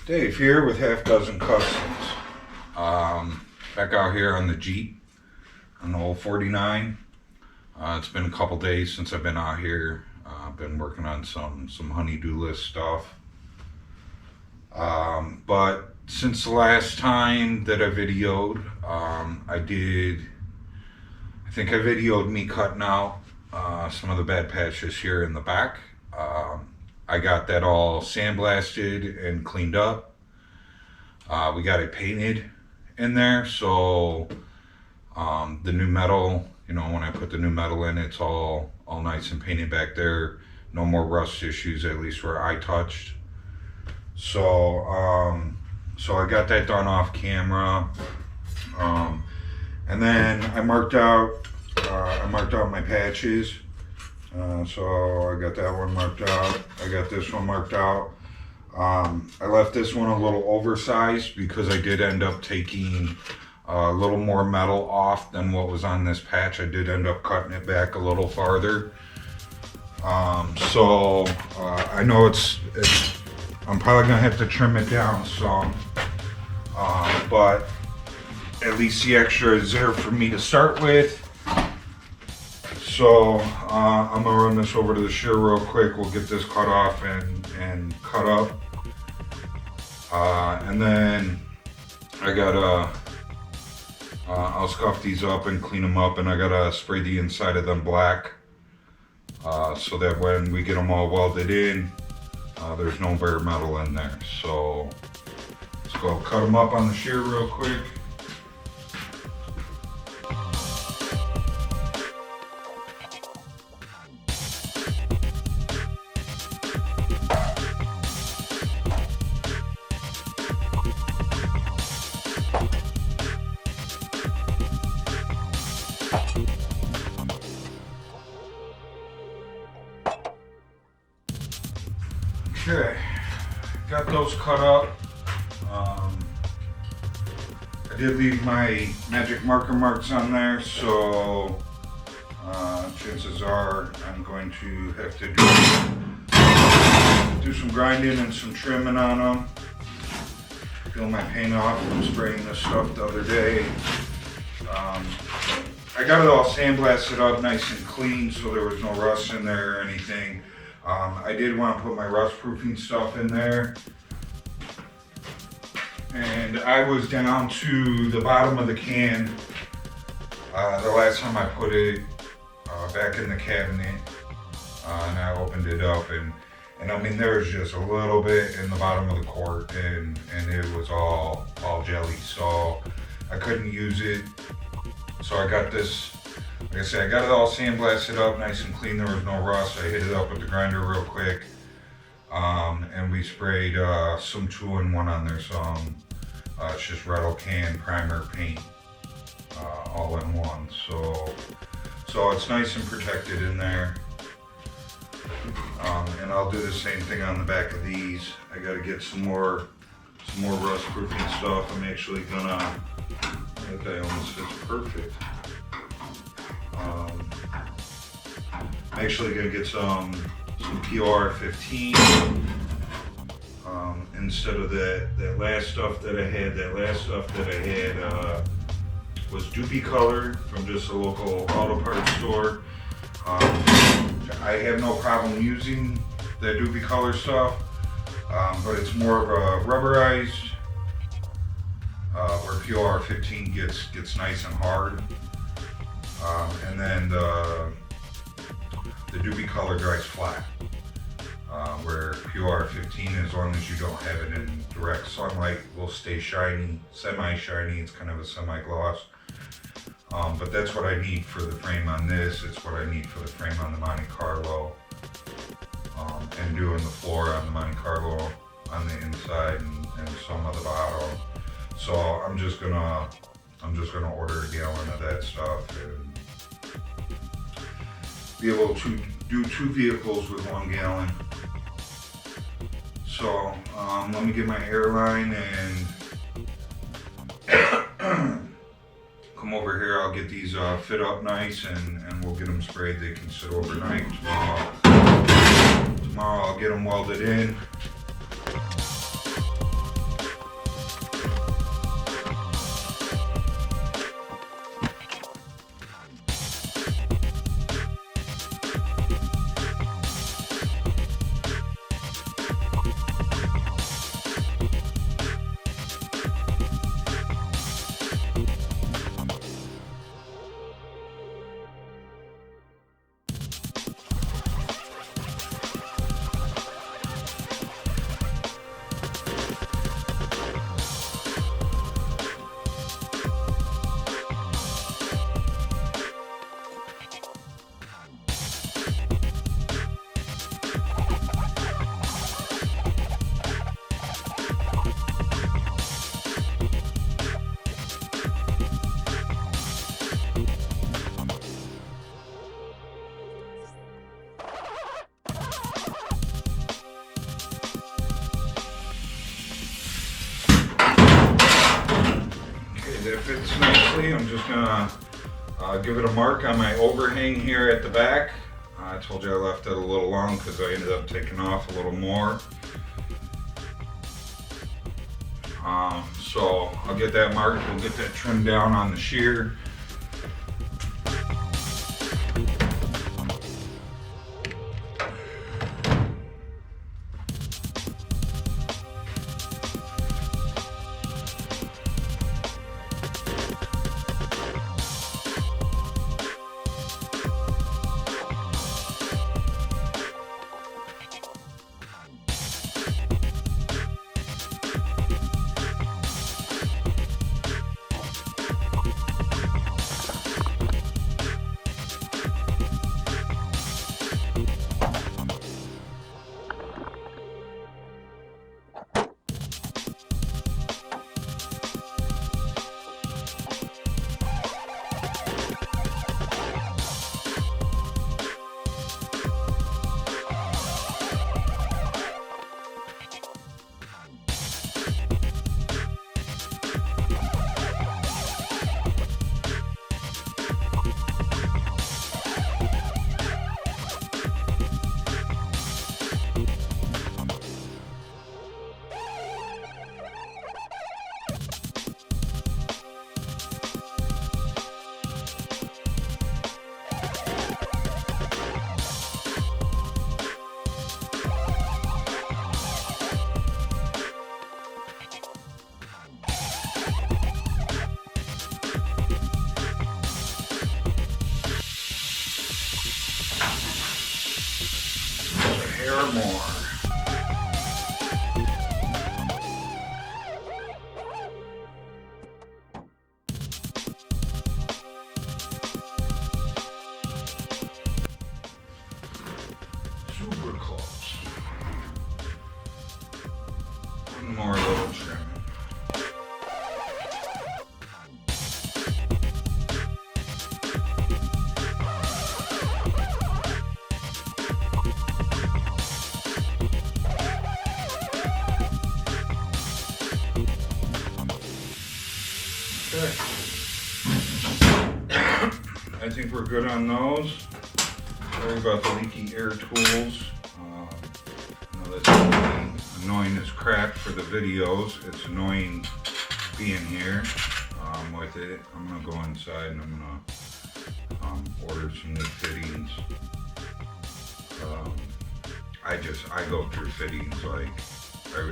Dave here with Half Dozen Customs. Back out here on the Jeep on the old 49. It's been a couple days since I've been out here. I've been working on some honey-do list stuff. But since the last time that I videoed, I think I videoed me cutting out some of the bad patches here in the back. I got that all sandblasted and cleaned up. We got it painted in there, so the new metal, you know, when I put the new metal in, it's all nice and painted back there. No more rust issues, at least where I touched. So I got that done off camera, and then I marked out my patches. So I got that one marked out. I got this one marked out. I left this one a little oversized because I did end up taking a little more metal off than what was on this patch. I did end up cutting it back a little farther. So I know it's I'm probably gonna have to trim it down some, but at least the extra is there for me to start with. So I'm gonna run this over to the shear real quick. We'll get this cut off and cut up, and then I gotta I'll scuff these up and clean them up, and I gotta spray the inside of them black, so that when we get them all welded in, there's no bare metal in there. So let's go cut them up on the shear real quick. Okay, got those cut up. I did leave my magic marker marks on there, so chances are I'm going to have to do some grinding and some trimming on them. Peel my paint off from spraying this stuff the other day. I got it all sandblasted up nice and clean, so there was no rust in there or anything. I did want to put my rust proofing stuff in there, and I was down to the bottom of the can the last time I put it back in the cabinet, and I opened it up, and I mean there was just a little bit in the bottom of the quart, and it was all jelly, so I couldn't use it. So I got this. Like I said, I got it all sandblasted up nice and clean. There was no rust. I hit it up with the grinder real quick, and we sprayed some 2-in-1 on there. Some it's just rattle can primer paint all in one. So it's nice and protected in there. And I'll do the same thing on the back of these. I got to get some more rust proofing stuff. I'm actually gonna. That almost fits perfect. I'm actually gonna get some PR 15 instead of that last stuff that I had. That last stuff that I had was Doopy Color from just a local auto parts store. I have no problem using that Doopy Color stuff, but it's more of a rubberized, where PR 15 gets nice and hard. And then the Doopy Color dries flat, where PR 15, as long as you don't have it in direct sunlight, will stay shiny, semi-shiny. It's kind of a semi-gloss. But that's what I need for the frame on this. It's what I need for the frame on the Monte Carlo, and doing the floor on the Monte Carlo on the inside and some of the bottom. So I'm just gonna order a gallon of that stuff and be able to do 2 vehicles with 1 gallon. So let me get my airline and come over here. I'll get these fit up nice, and we'll get them sprayed. They can sit overnight. Tomorrow I'll get them welded in. it fits nicely. I'm just gonna give it a mark on my overhang here at the back. I told you I left it a little long because I ended up taking off a little more. So I'll get that marked, we'll get that trimmed down on the shear. More. Super close. One more little trim. I think we're good on those. Sorry about the leaky air tools. I know that's really annoying as crap for the videos. It's annoying being here with it. I'm gonna go inside and I'm gonna order some new fittings. I go through fittings like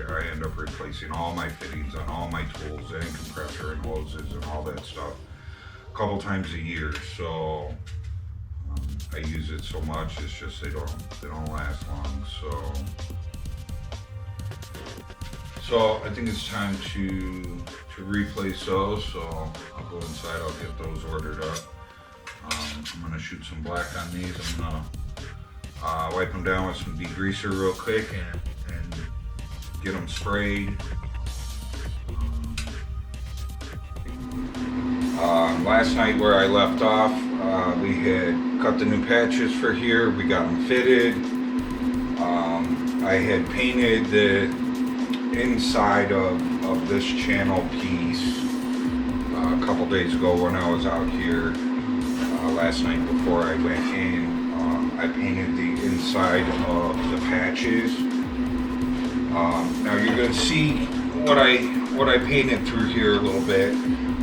I end up replacing all my fittings on all my tools and compressor and hoses and all that stuff a couple times a year. So I use it so much, it's just they don't last long. So I think it's time to replace those. So I'll go inside, I'll get those ordered up. I'm gonna shoot some black on these. I'm gonna wipe them down with some degreaser real quick and get them sprayed. Last night where I left off, we had cut the new patches for here. We got them fitted. I had painted the inside of this channel piece a couple days ago when I was out here. Last night before I went in, I painted the inside of the patches. Now you're going to see what I painted through here a little bit.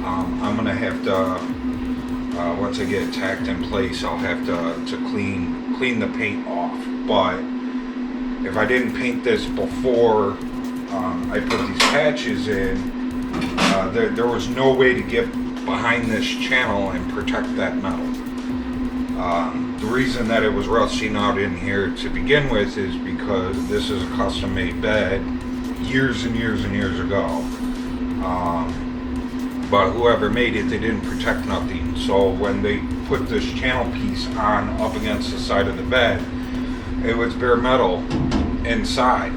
I'm going to have to, once I get it tacked in place, I'll have to clean the paint off. But if I didn't paint this before I put these patches in, there was no way to get behind this channel and protect that metal. The reason that it was rusting out in here to begin with is because this is a custom made bed years and years and years ago. But whoever made it, they didn't protect nothing. So when they put this channel piece on up against the side of the bed, it was bare metal inside.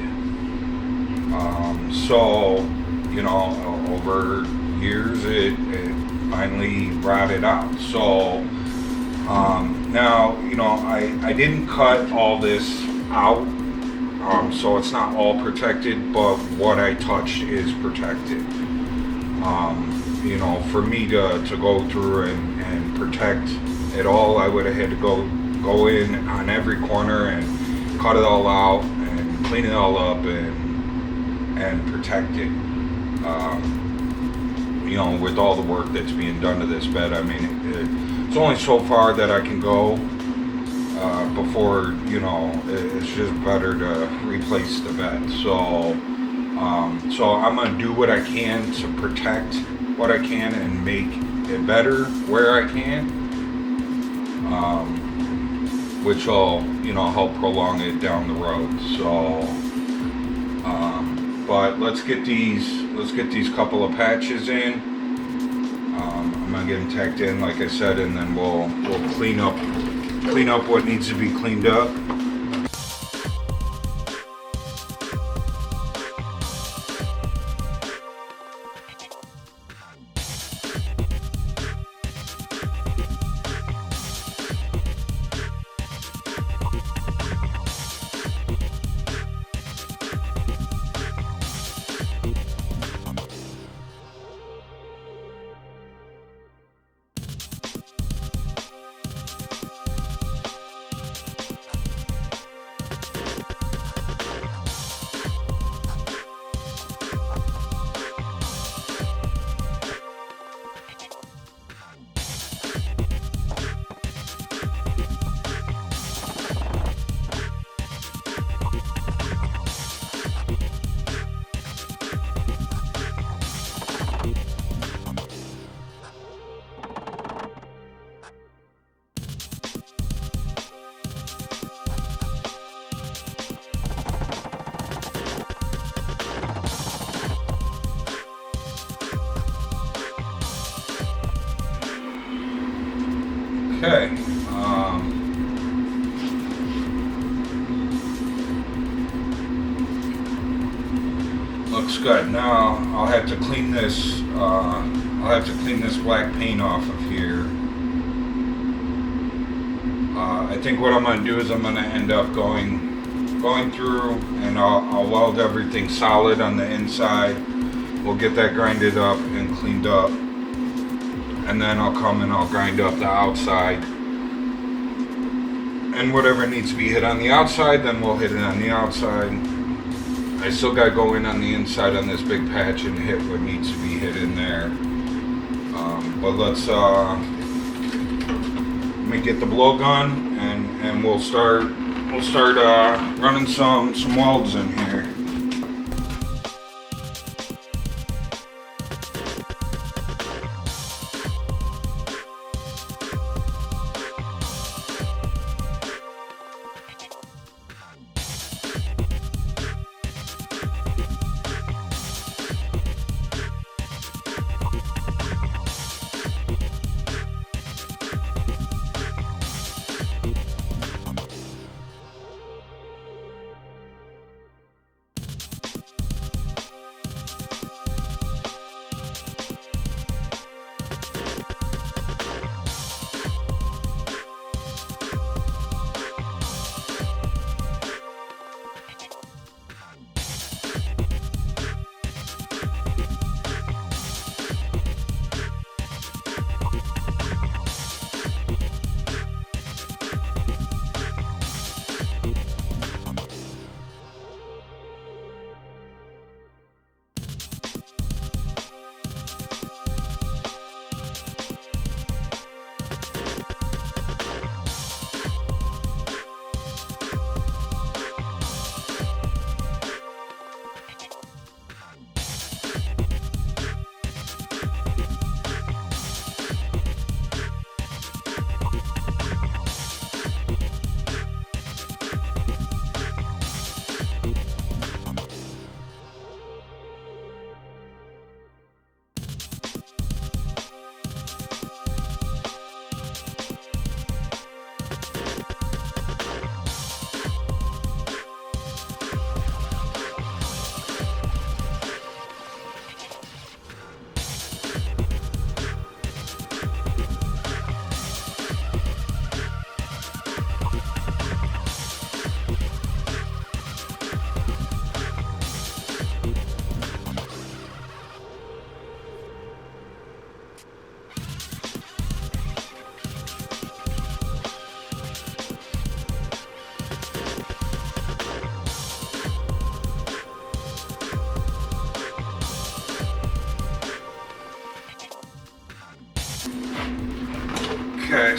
So, you know, over years it finally rotted out. So now, you know, I didn't cut all this out, so it's not all protected, but what I touched is protected. you know, for me to go through and protect it all, I would have had to go in on every corner and cut it all out and clean it all up and protect it. You know, with all the work that's being done to this bed, I mean, it's only so far that I can go before, you know, it's just better to replace the bed. So I'm gonna do what I can to protect what I can and make it better where I can, which will, you know, help prolong it down the road. So, but let's get these couple of patches in. I'm gonna get them tacked in, like I said, and then we'll clean up what needs to be cleaned up. Okay. Looks good. Now I'll have to clean this. Black paint off of here. I think what I'm going to do is I'm going to end up going through and I'll weld everything solid on the inside. We'll get that grinded up and cleaned up. And then I'll come and I'll grind up the outside. And whatever needs to be hit on the outside, then we'll hit it on the outside. I still got to go in on the inside on this big patch and hit what needs to be hit in there. But let me get the blowgun and we'll start running some welds in here.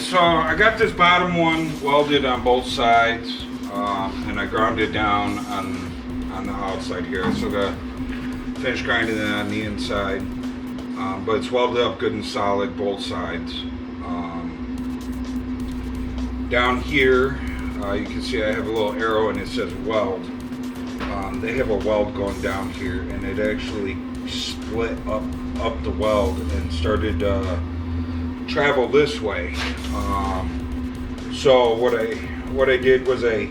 so I got this bottom one welded on both sides, and I ground it down on the outside here. So got finish grinding it on the inside, but it's welded up good and solid both sides. Down here, you can see I have a little arrow and it says Weld. They have a weld going down here, and it actually split up the weld and started travel this way. So what I did was I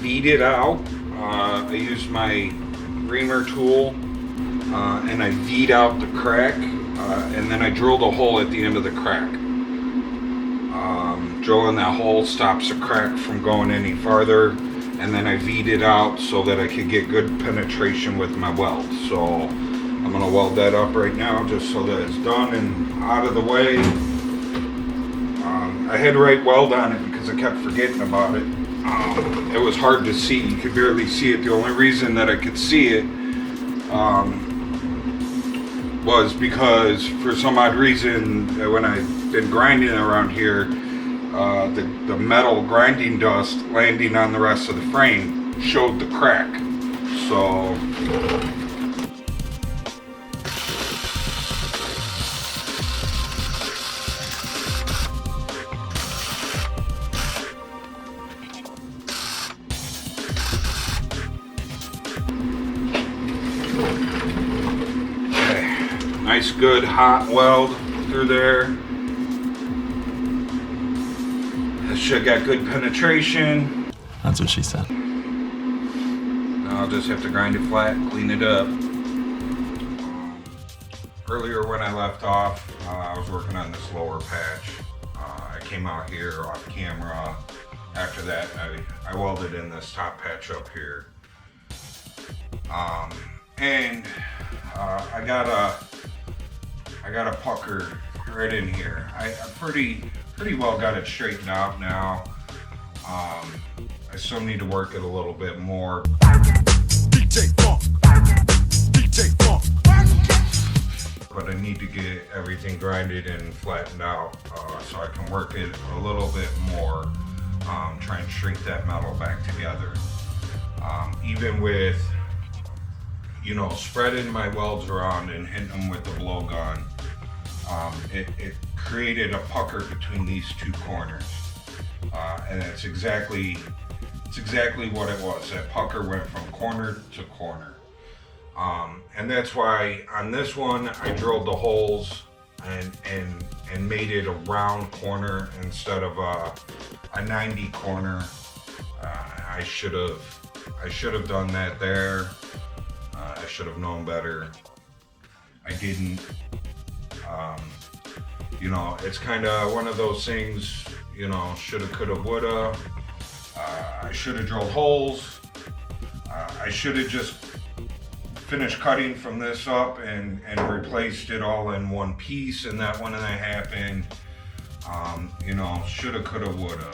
beat it out. I used my reamer tool and I beat out the crack, and then I drilled a hole at the end of the crack. Drilling that hole stops the crack from going any farther, and then I V'd it out so that I could get good penetration with my weld. So I'm gonna weld that up right now just so that it's done and out of the way. I had to write Weld on it because I kept forgetting about it. It was hard to see, you could barely see it. The only reason that I could see it was because for some odd reason when I've been grinding around here, the metal grinding dust landing on the rest of the frame showed the crack. So okay. Nice good hot weld through there. Should got good penetration. That's what she said. Now I'll just have to grind it flat, clean it up. Earlier when I left off, I was working on this lower patch. I came out here off camera. After that, I welded in this top patch up here. And I got a pucker right in here. I pretty well got it straightened out now. I still need to work it a little bit more. But I need to get everything grinded and flattened out so I can work it a little bit more. Try and shrink that metal back together. Even with, you know, spreading my welds around and hitting them with the blowgun, it created a pucker between these two corners, and it's exactly what it was. That pucker went from corner to corner, and that's why on this one I drilled the holes and made it a round corner instead of a 90 corner. I should have done that there. I should have known better. I didn't. You know, it's kind of one of those things, you know, shoulda, coulda, woulda. I should have drilled holes. I should have just finished cutting from this up and replaced it all in one piece, and that wouldn't have happened. You know, shoulda, coulda, woulda.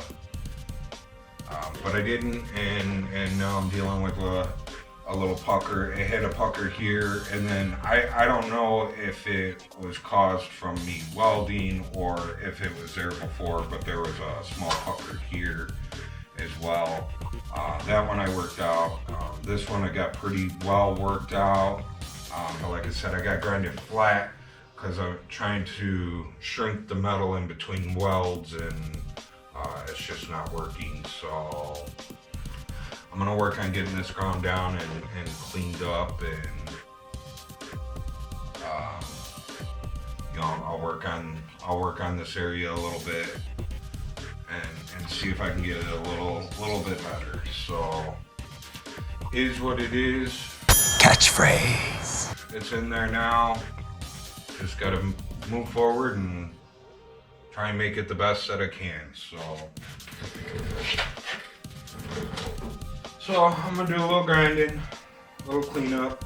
But I didn't, and now I'm dealing with a little pucker. It had a pucker here, and then I don't know if it was caused from me welding or if it was there before, but there was a small pucker here as well. That one I worked out. This one I got pretty well worked out, but like I said, I got grinded flat because I'm trying to shrink the metal in between welds, and it's just not working. So I'm gonna work on getting this ground down and cleaned up, and you know, I'll work on this area a little bit and see if I can get it a little bit better. So is what it is. Catchphrase. It's in there now. Just gotta move forward and try and make it the best that I can. So I'm gonna do a little grinding, a little cleanup.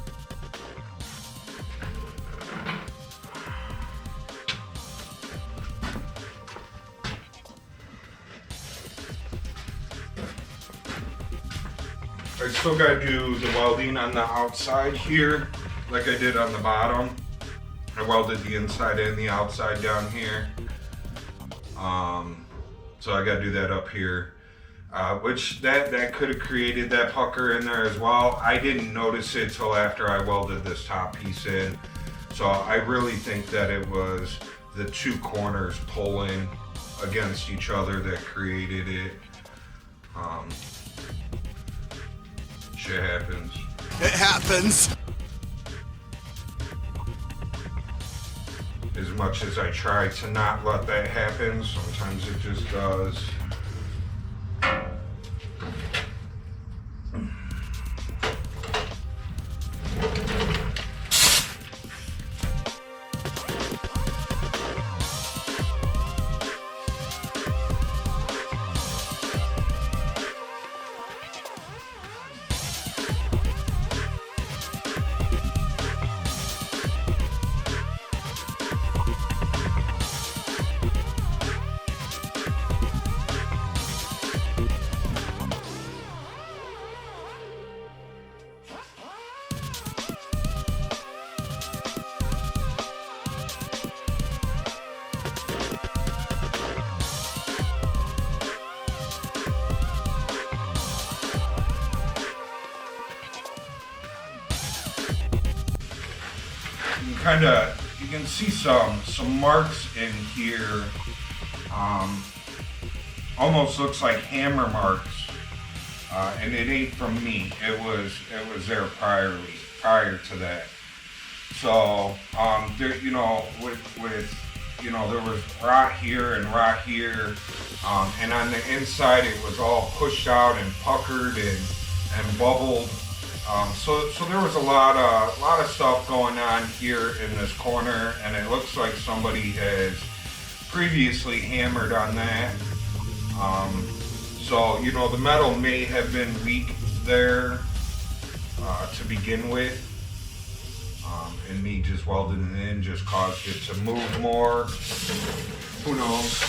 I still gotta do the welding on the outside here, like I did on the bottom. I welded the inside and the outside down here. So I got to do that up here, which that could have created that pucker in there as well. I didn't notice it till after I welded this top piece in. So I really think that it was the two corners pulling against each other that created it. Shit happens. It happens. As much as I try to not let that happen, sometimes it just does. You can see some marks in here. Almost looks like hammer marks, and it ain't from me. It was there prior to that. So there, there was rot here and rot here, and on the inside it was all pushed out and puckered and bubbled. So there was a lot of stuff going on here in this corner, and it looks like somebody has previously hammered on that. So the metal may have been weak there to begin with, and me just welding it in just caused it to move more. Who knows?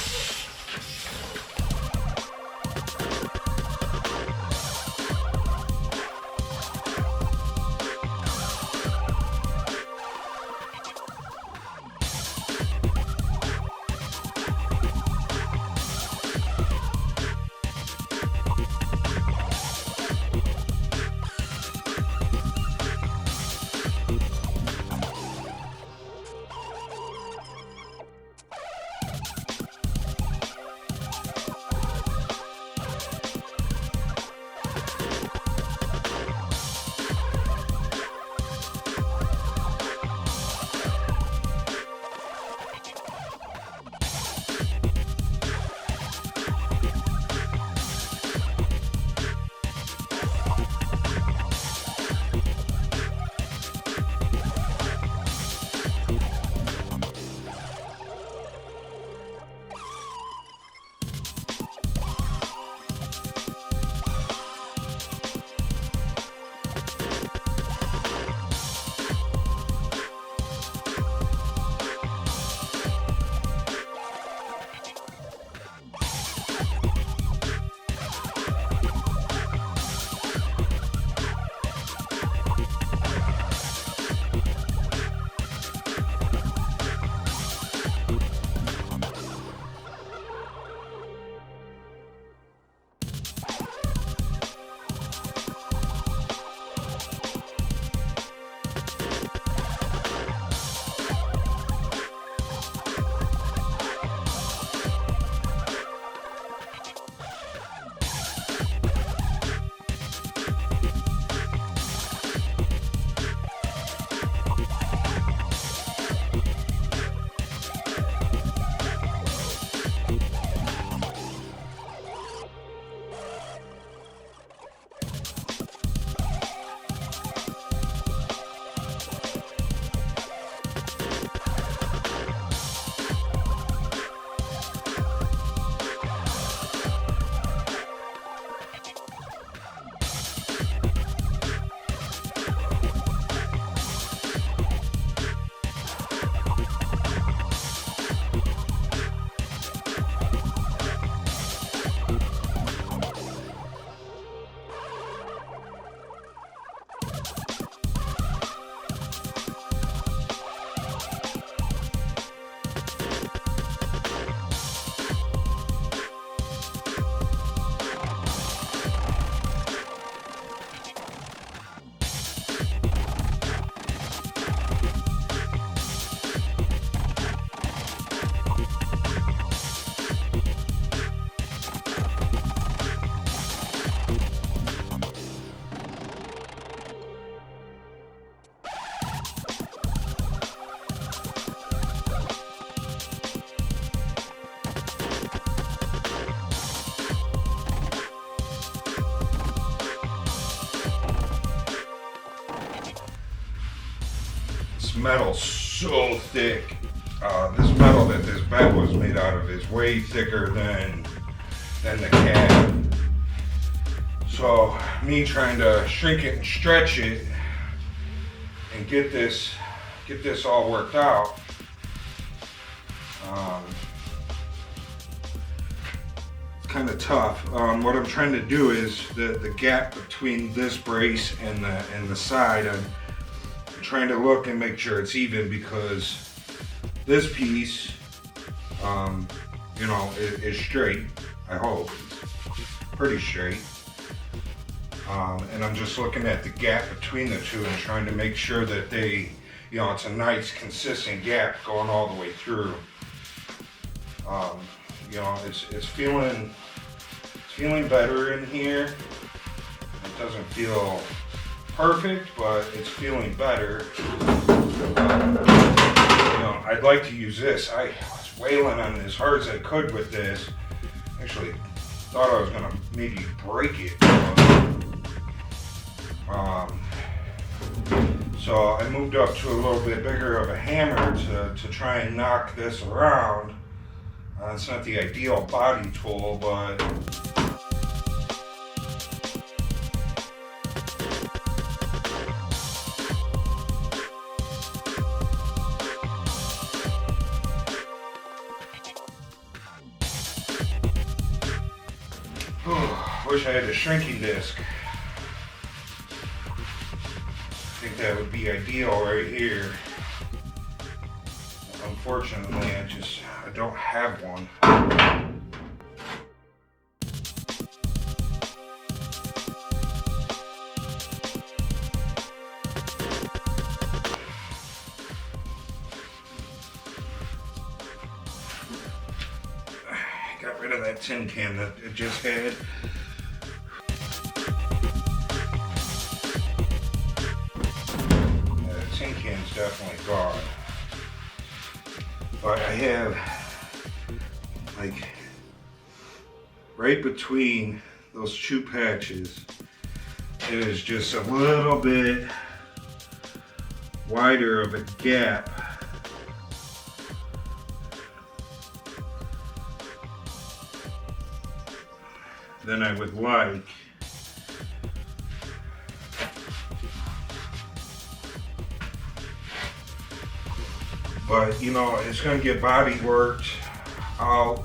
metal's so thick. This metal that this bed was made out of is way thicker than the cab. So me trying to shrink it and stretch it and get this all worked out. It's kind of tough. What I'm trying to do is the gap between this brace and the side. I'm trying to look and make sure it's even, because this piece, you know, is straight. I hope it's pretty straight. And I'm just looking at the gap between the two and trying to make sure that they, you know, it's a nice consistent gap going all the way through. You know, it's feeling better in here. It doesn't feel perfect, but it's feeling better. You know, I'd like to use this. I was wailing on it as hard as I could with this. Actually, thought I was gonna maybe break it. So I moved up to a little bit bigger of a hammer to try and knock this around. It's not the ideal body tool, but wish I had a shrinking disc. I think that would be ideal right here. Unfortunately, I don't have one. Got rid of that tin can that it just had. Tin can's definitely gone. But I have, like, right between those two patches, it is just a little bit wider of a gap than I would like. But you know, it's going to get body worked out.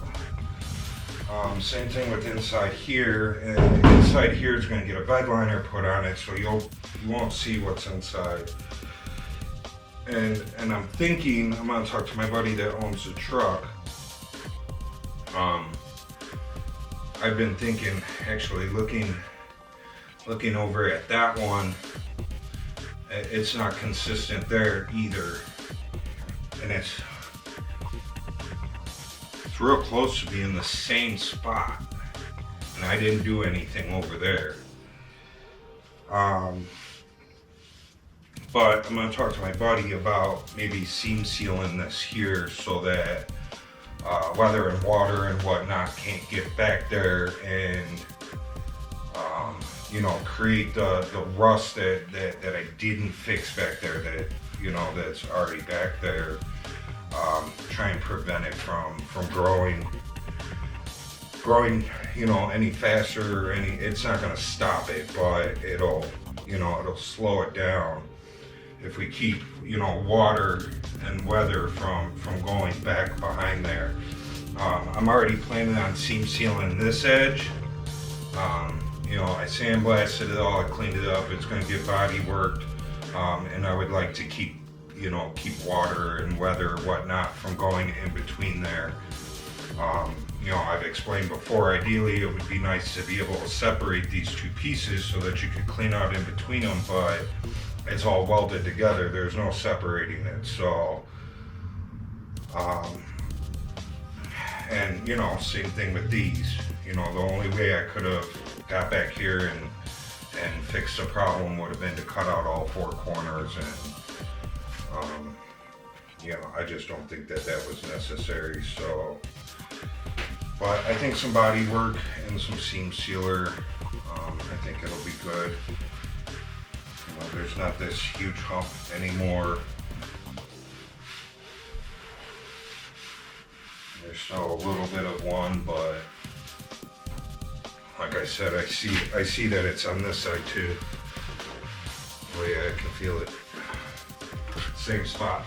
Same thing with inside here, and inside here is going to get a bed liner put on it, so you won't see what's inside. And I'm thinking I'm going to talk to my buddy that owns the truck. I've been thinking, actually looking over at that one, it's not consistent there either. And it's real close to being the same spot, and I didn't do anything over there. But I'm going to talk to my buddy about maybe seam sealing this here so that weather and water and whatnot can't get back there and you know, create the rust that I didn't fix back there, that, you know, that's already back there. Try and prevent it from growing, you know, any faster or any. It's not going to stop it, but it'll, you know, it'll slow it down if we keep, you know, water and weather from going back behind there. I'm already planning on seam sealing this edge. You know, I sandblasted it all, I cleaned it up. It's going to get body worked, and I would like to keep water and weather, whatnot, from going in between there. You know, I've explained before, ideally it would be nice to be able to separate these two pieces so that you could clean out in between them, but it's all welded together. There's no separating it. So, and you know, same thing with these. You know, the only way I could have got back here and fixed the problem would have been to cut out all four corners, and you know, I just don't think that was necessary. So, but I think some body work and some seam sealer, I think it'll be good. You know, there's not this huge hump anymore. still a little bit of one, but like I said, I see that it's on this side too. Oh yeah, I can feel it. Same spot.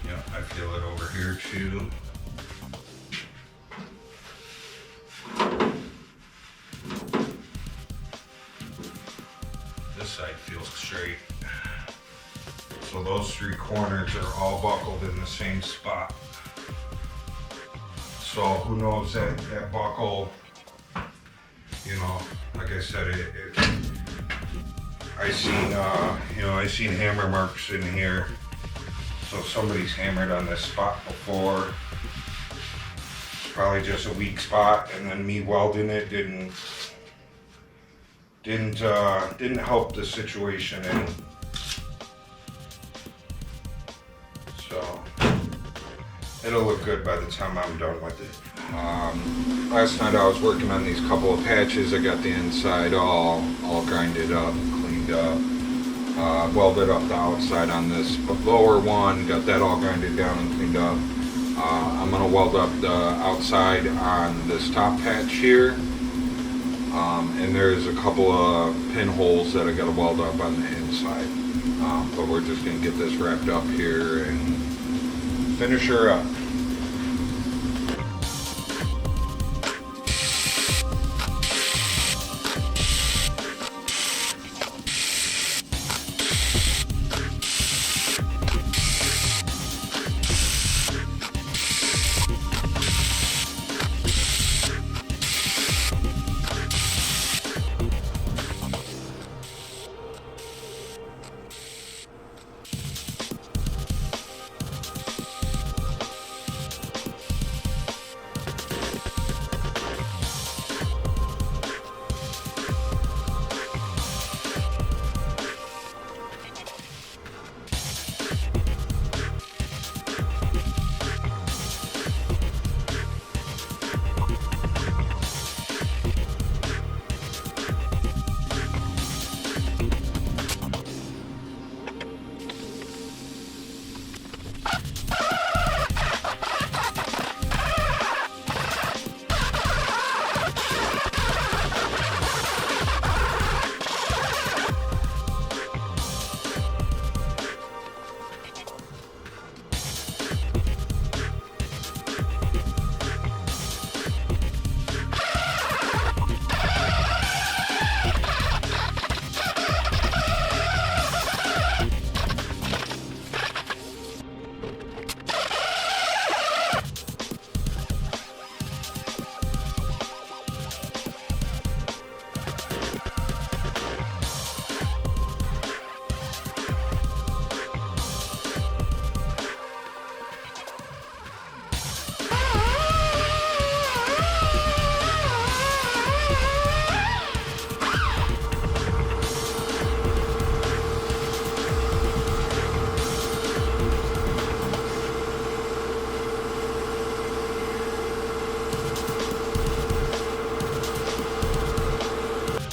Yeah, I feel it over here too. This side feels straight. So those three corners are all buckled in the same spot. So who knows that buckle, you know, like I said, I seen hammer marks in here. So somebody's hammered on this spot before. It's probably just a weak spot, and then me welding it didn't help the situation any. So it'll look good by the time I'm done with it. Last night I was working on these couple of patches. I got the inside all grinded up, cleaned up, welded up the outside on this lower one, got that all grinded down and cleaned up. I'm gonna weld up the outside on this top patch here. And there's a couple of pinholes that I gotta weld up on the inside. But we're just gonna get this wrapped up here and finish her up.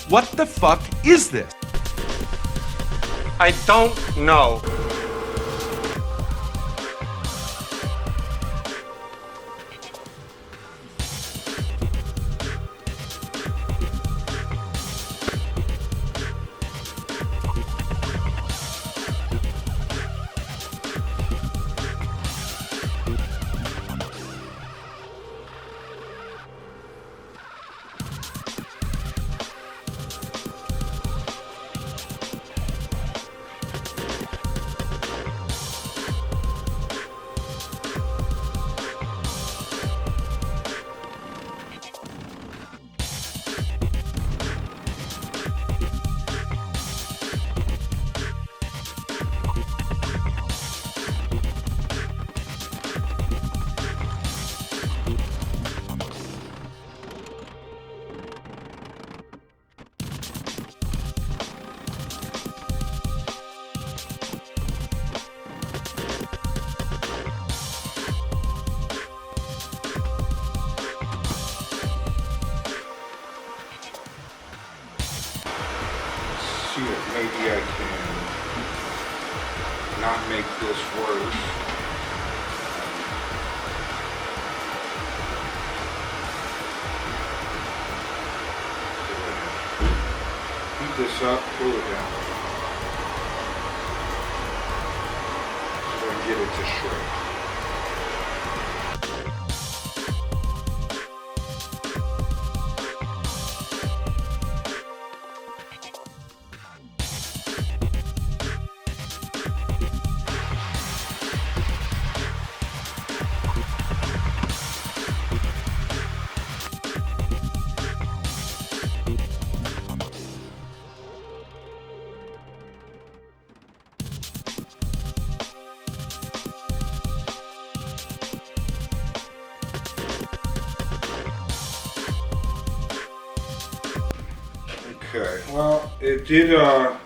What the fuck is this? I don't know. not make this worse. Heat this up, cool it down. So I can get it to shrink. Okay, well, it did help.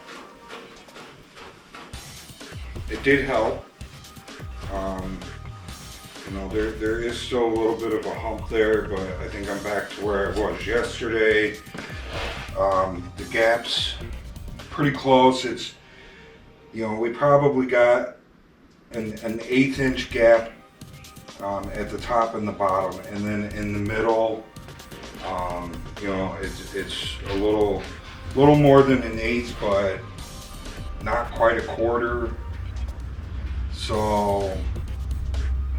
You know, there is still a little bit of a hump there, but I think I'm back to where I was yesterday. The gap's pretty close. It's, you know, we probably got an 1/8 inch gap at the top and the bottom, and then in the middle, you know, it's a little more than 1/8, but not quite a quarter. So,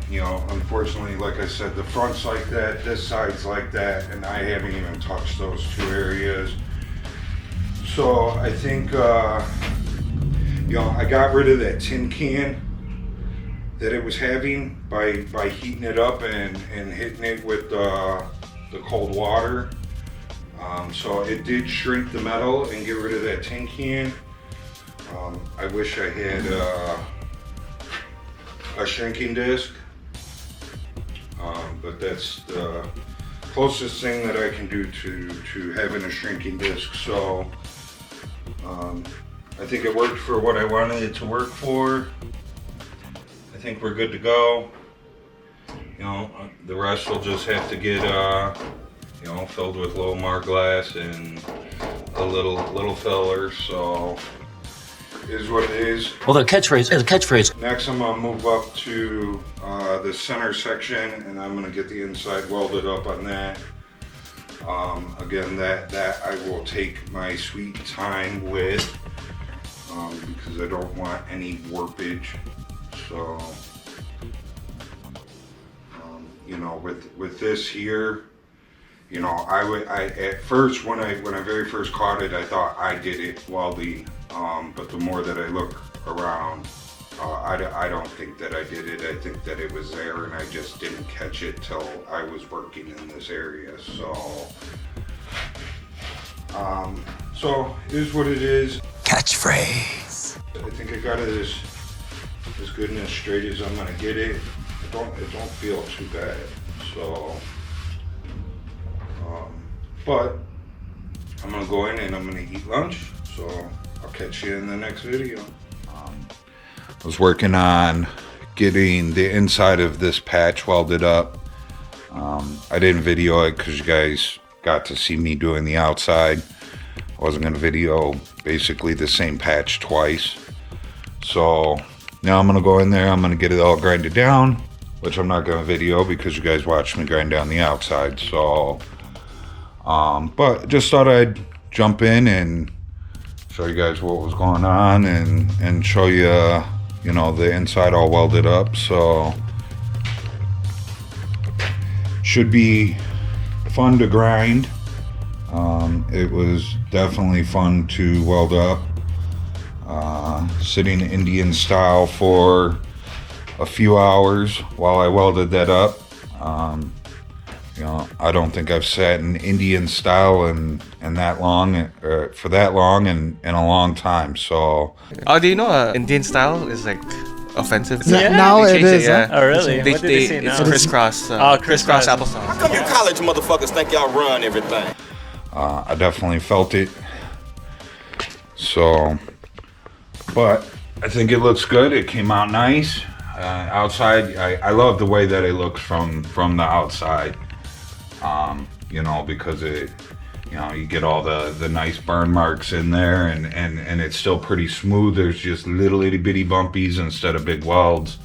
you know, unfortunately, like I said, the front's like that, this side's like that, and I haven't even touched those two areas. So I think, you know, I got rid of that tin can that it was having by heating it up and hitting it with the cold water. So it did shrink the metal and get rid of that tin can. I wish I had a shrinking disc, but that's the closest thing that I can do to having a shrinking disc. So I think it worked for what I wanted it to work for. I think we're good to go. You know, the rest will just have to get you know, filled with Lomar glass and a little filler. So is what it is. Well, the catchphrase. Next, I'm gonna move up to the center section, and I'm gonna get the inside welded up on that. Again, that I will take my sweet time with, because I don't want any warpage. So, you know, with this here, you know, I at first when I very first caught it, I thought I did it welding, but the more that I look around, I don't think that I did it. I think that it was there, and I just didn't catch it till I was working in this area. So, so it is what it is. Catchphrase. I think I got it as good and as straight as I'm gonna get it. It don't feel too bad. So, but I'm gonna go in and I'm gonna eat lunch. So I'll catch you in the next video. I was working on getting the inside of this patch welded up. I didn't video it because you guys got to see me doing the outside. I wasn't gonna video basically the same patch twice. So now I'm gonna go in there, I'm gonna get it all grinded down, which I'm not gonna video because you guys watched me grind down the outside. So, but just thought I'd jump in and show you guys what was going on and show you, you know, the inside all welded up. So, should be fun to grind. It was definitely fun to weld up. Sitting Indian style for a few hours while I welded that up. You know, I don't think I've sat in Indian style and that long for that long in a long time. So, Oh, do you know Indian style is like offensive? Yeah. Now They it changed is. yeah. Huh? Oh, really? They, What did they say it's now? crisscross. Crisscross applesauce. How come you college motherfuckers think y'all run everything? I definitely felt it. So, but I think it looks good. It came out nice. Outside, I love the way that it looks from the outside. You know, because it You know, you get all the nice burn marks in there, and it's still pretty smooth. There's just little itty bitty bumpies instead of big welds.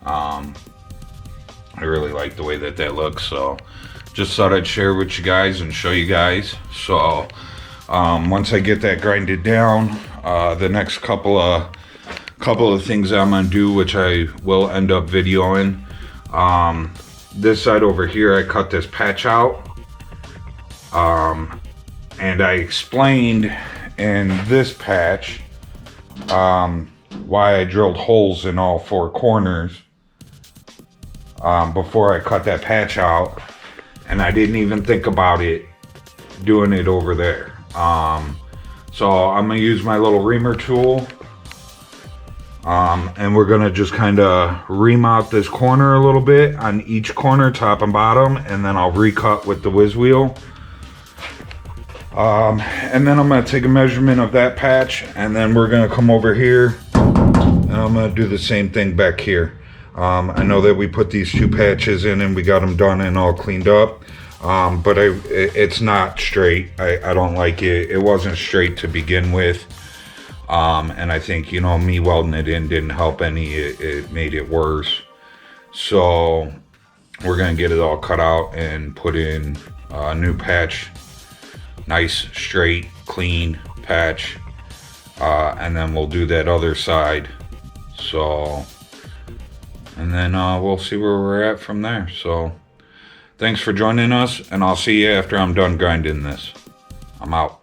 I really like the way that looks, so just thought I'd share with you guys and show you guys. So once I get that grinded down, the next couple of things I'm gonna do, which I will end up videoing. This side over here, I cut this patch out. And I explained in this patch why I drilled holes in all 4 corners before I cut that patch out, and I didn't even think about it doing it over there. So I'm gonna use my little reamer tool, and we're gonna just kind of ream out this corner a little bit on each corner, top and bottom, and then I'll recut with the whiz wheel. And then I'm going to take a measurement of that patch, and then we're going to come over here and I'm going to do the same thing back here. I know that we put these 2 patches in and we got them done and all cleaned up, but it's not straight. I don't like it. It wasn't straight to begin with, and I think, you know, me welding it in didn't help any. It made it worse. So we're going to get it all cut out and put in a new patch. Nice, straight, clean patch, and then we'll do that other side. So, and then we'll see where we're at from there. So, thanks for joining us, and I'll see you after I'm done grinding this. I'm out.